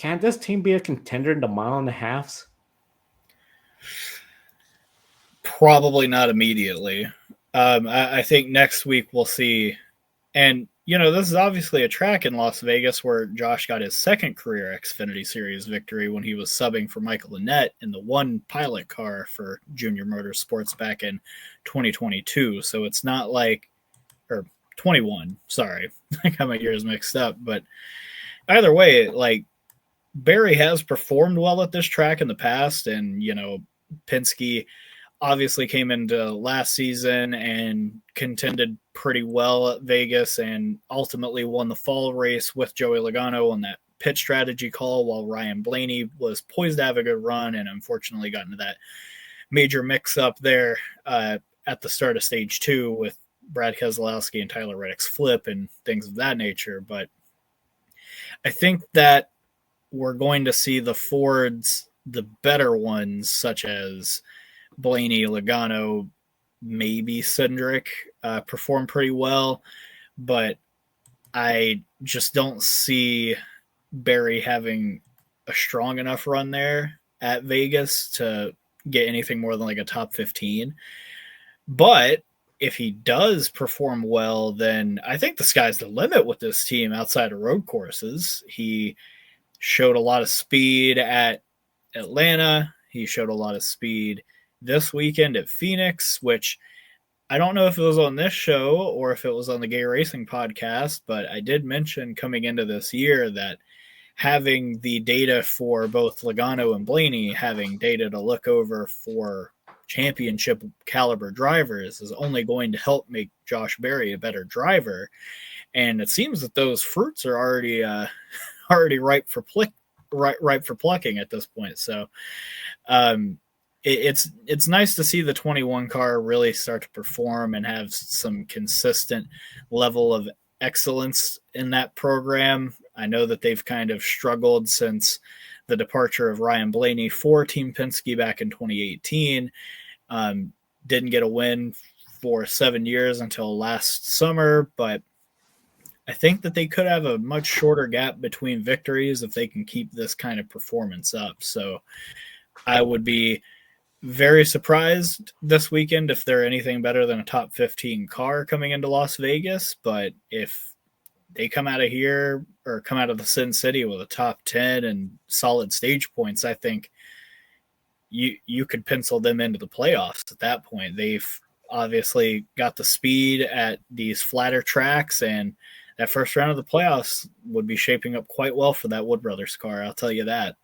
can this team be a contender in the mile and a halves? Probably not immediately. I think next week we'll see. And, this is obviously a track in Las Vegas where Josh got his second career Xfinity Series victory when he was subbing for Michael Annett in the one pilot car for Junior Motorsports back in 2022. So it's not like, or 21, sorry. I got my years mixed up. But either way, like, Barry has performed well at this track in the past. And, Penske obviously came into last season and contended pretty well at Vegas and ultimately won the fall race with Joey Logano on that pit strategy call while Ryan Blaney was poised to have a good run and unfortunately got into that major mix up there at the start of stage 2 with Brad Keselowski and Tyler Reddick's flip and things of that nature. But I think that we're going to see the Fords, the better ones, such as Blaney, Logano, maybe Cindric, perform pretty well, but I just don't see Barry having a strong enough run there at Vegas to get anything more than like a top 15. But if he does perform well, then I think the sky's the limit with this team outside of road courses. He showed a lot of speed at Atlanta. He showed a lot of speed this weekend at Phoenix, which I don't know if it was on this show or if it was on the Gay Racing podcast, but I did mention coming into this year that having the data for both Logano and Blaney, having data to look over for championship caliber drivers is only going to help make Josh Berry a better driver. And it seems that those fruits are already ripe for plucking at this point. So, it's nice to see the 21 car really start to perform and have some consistent level of excellence in that program. I know that they've kind of struggled since the departure of Ryan Blaney for Team Penske back in 2018. Didn't get a win for 7 years until last summer, but I think that they could have a much shorter gap between victories if they can keep this kind of performance up. So I would be very surprised this weekend if they're anything better than a top 15 car coming into Las Vegas. But if they come out of here or come out of the Sin City with a top 10 and solid stage points, I think you could pencil them into the playoffs at that point. They've obviously got the speed at these flatter tracks, and that first round of the playoffs would be shaping up quite well for that Wood Brothers car. I'll tell you that.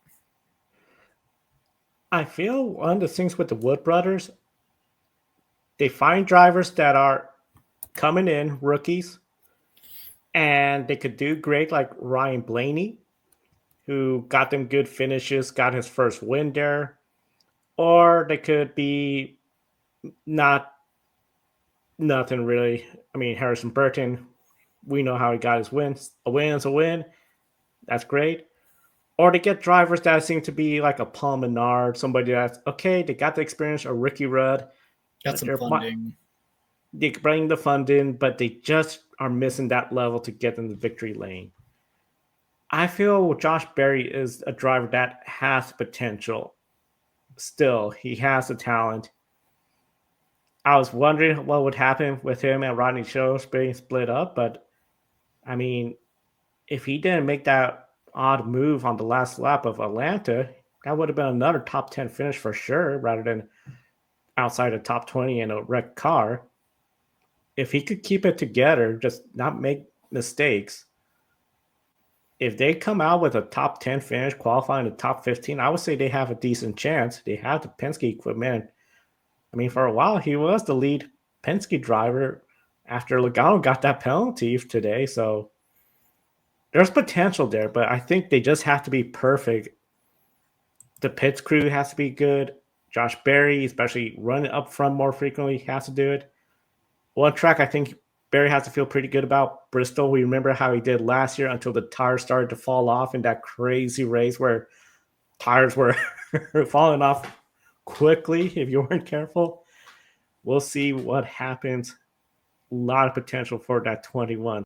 I feel one of the things with the Wood Brothers, they find drivers that are coming in, rookies, and they could do great, like Ryan Blaney, who got them good finishes, got his first win there. Or they could be not nothing really. I mean, Harrison Burton, we know how he got his wins. A win is a win. That's great. Or they get drivers that seem to be like a Paul Menard, somebody that's okay, they got the experience, or Ricky Rudd. Got some funding. They bring the funding, but they just are missing that level to get in the victory lane. I feel Josh Berry is a driver that has potential. Still, he has the talent. I was wondering what would happen with him and Rodney Shows being split up, but I mean, if he didn't make that odd move on the last lap of Atlanta, that would have been another top 10 finish for sure, rather than outside the top 20 in a wrecked car. If he could keep it together, just not make mistakes, if they come out with a top 10 finish, qualifying the top 15, I would say they have a decent chance. They have the Penske equipment. I mean, for a while, he was the lead Penske driver after Logano got that penalty today. So there's potential there, but I think they just have to be perfect. The pits crew has to be good. Josh Berry, especially running up front more frequently, has to do it. One track I think Barry has to feel pretty good about, Bristol. We remember how he did last year until the tires started to fall off in that crazy race where tires were falling off quickly if you weren't careful. We'll see what happens. A lot of potential for that 21.